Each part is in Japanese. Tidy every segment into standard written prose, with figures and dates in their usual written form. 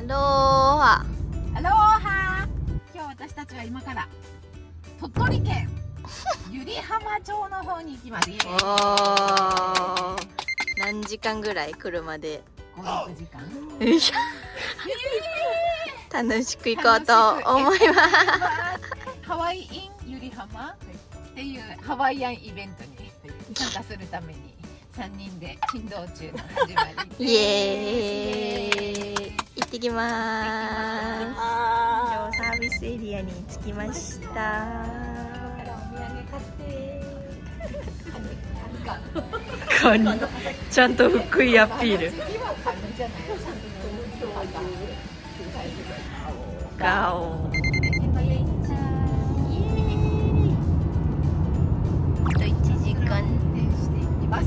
ローハ。アローハー。今日私たちは今から鳥取県湯梨浜町の方に行きます。おー、何時間ぐらい車で5、6時間。よいしょ楽しく行こうと思います。ハワイイン湯梨浜っていうハワイアンイベントに参加するために3人で珍道中の始まり。イエーイ、行ってきまーす。今日サービスエリアに着きました。お土産買ってカニ、ちゃんと福井アピール。ガオ。1時間していきます。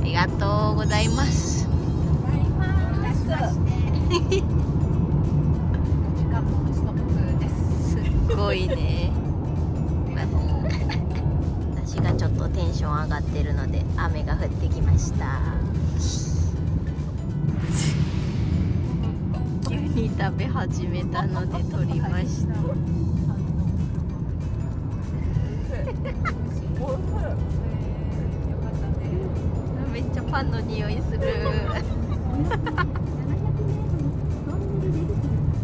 ありがとうございます。時間もストップです。すごいね。私がちょっとテンション上がってるので雨が降ってきました。急に食べ始めたので撮りました。めっちゃパンの匂いする。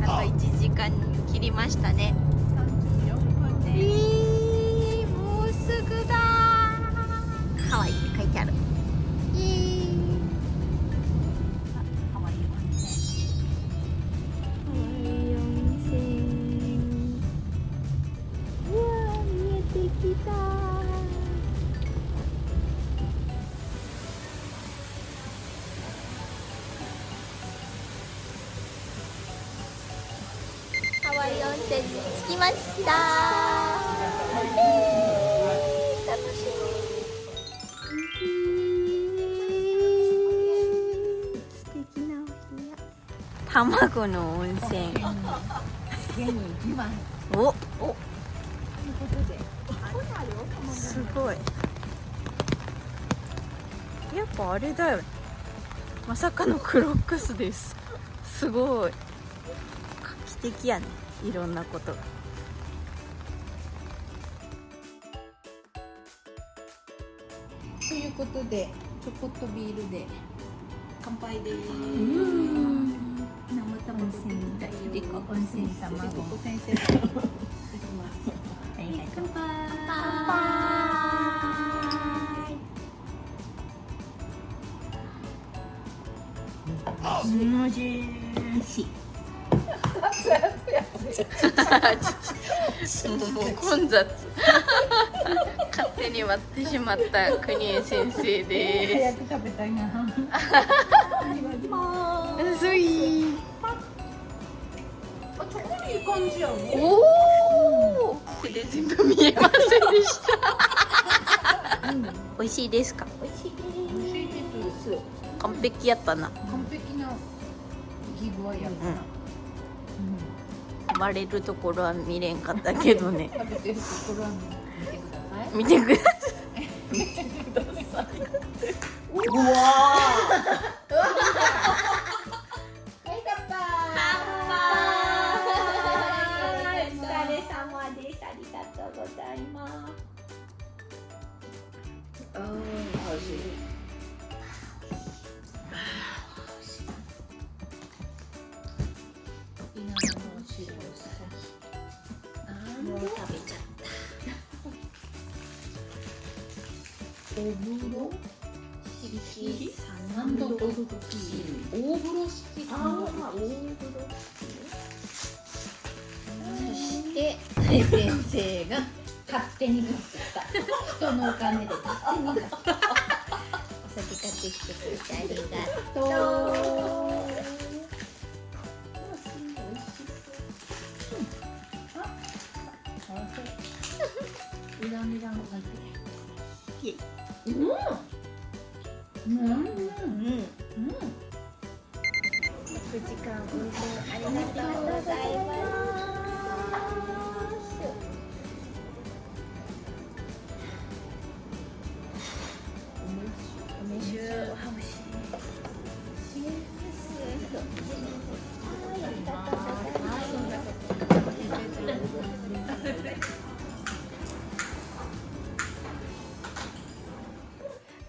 あと1時間切りましたね。もうすぐだ。ハワイって書いてある。ハワイ温泉。うわ、見えてきた。ハワイ温泉に着きました。楽しみ。素敵なお部屋。卵の温泉。お、すごい。やっぱあれだよ。まさかのクロックスです。すごい。画期的やね。いろんなことが。ということでちょこっとビールで乾杯です。生卵温泉卵先生乾杯。もう混雑。勝手に割ってしまった国枝先生です。早く食べたいな。すい。ちょうどいい感じやね。おお。手で全部見えませんでした。美味しいですか。美味しいです。完璧やったな。完璧なギ具合やったな。割れるところは見れんかったけどね。食べてるところは見てください。見てください。うわもう食べちゃった。お風呂式サンドボックス。大風呂式サンドボックス。そして先生が勝手に買った人のお金で勝手に買った。お酒買ってきてくれてありがとう。ニラニラの入ってる。うん。6時間運転ありがとうございます。梅酒は欲しい。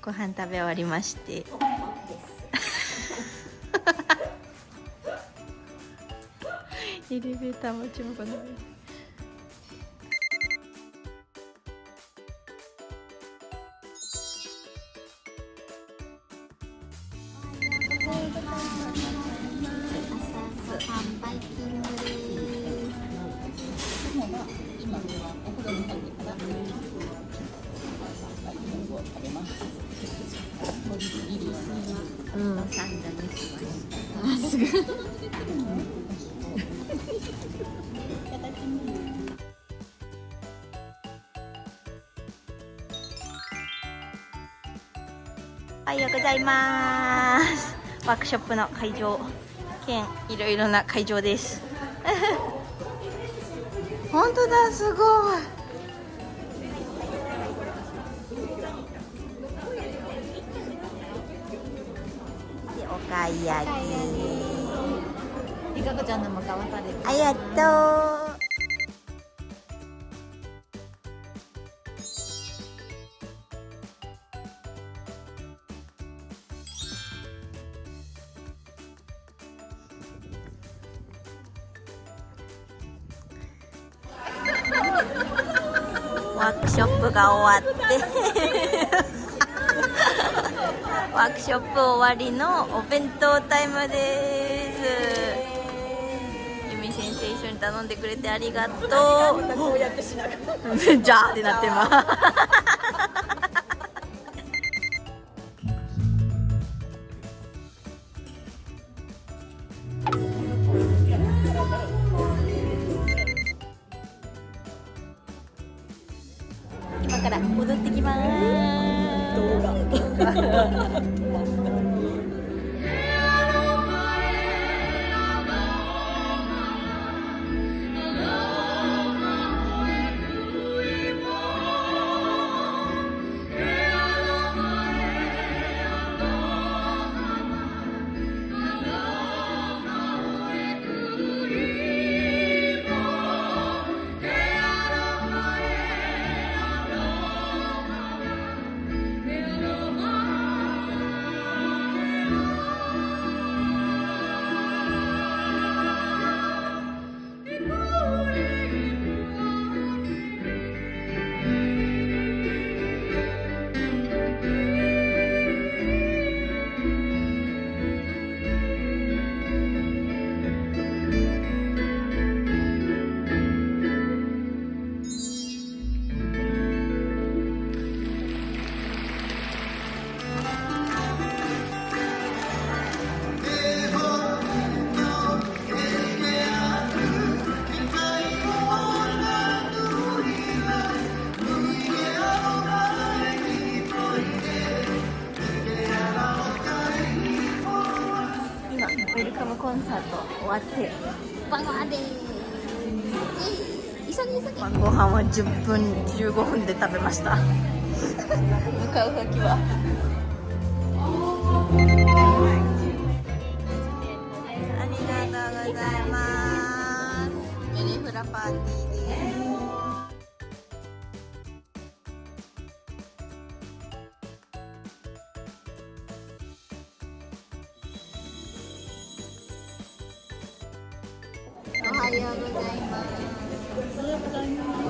ご飯食べ終わりましてエレベーター待ちもこない。うん、サンドにしました。あ、すごい。おはようございます。ワークショップの会場兼いろいろな会場です本当だ、すごい。で、お買い上げ。りかこちゃんのも買わされて。ありがとう。ワークショップが終わってワークショップ終わりのお弁当タイムです。ゆみ先生一緒に頼んでくれてありがとう。こうやってしながらじゃーってなってます今から踊ってきます。ウェルカムコンサート終わって晩ご飯でーす。急ぎ急ぎ。晩ご飯は10分15分で食べました向かう先はありがとうございます。メリフラパーティーです。おはようございます。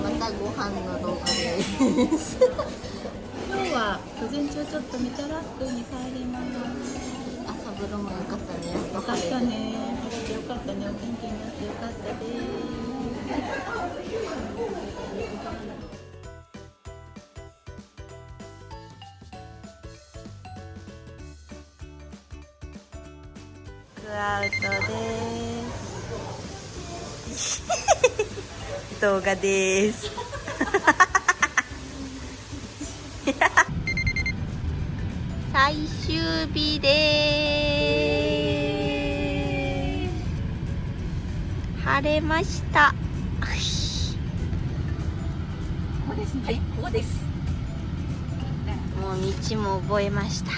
またご飯の動画です。今日は午前中ちょっとメタラックに帰ります。朝風呂も良かったね。よかったね。晴れてよかったね。お天気になってよかったです。クアウトです動画です最終日です晴れましたここですね。はい、ここです。もう道も覚えました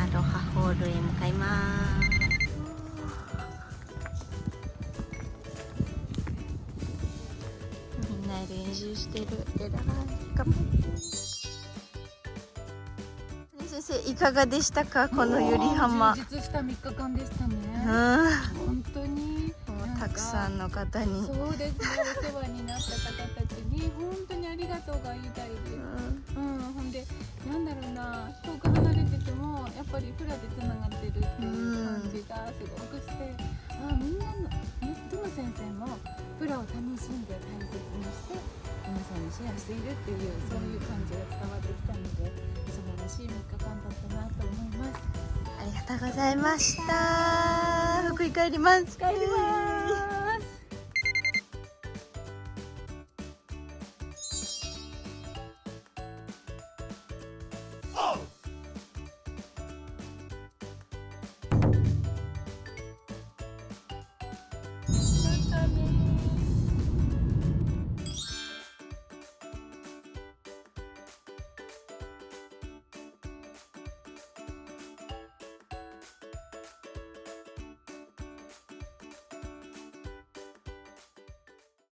アロハホールへ向かいます。みんな練習してる。偉いかも。かがでしたか、このゆり浜。充実した3日間でしたね。うん、本当にもうたくさんの方に。そうですね、お世話になった方たちに本当にありがとうが言いたいです。ほんでなんだろうな、遠く離れててもやっぱりフラでつながってるっていう感じがすごくして、みんなのどの先生もフラを楽しんで大切にして皆さんにシェアしているっていう、そういう感じが伝わってきたので、素晴らしい3日間だったなと思います。ありがとうございました。福井帰ります。帰ります。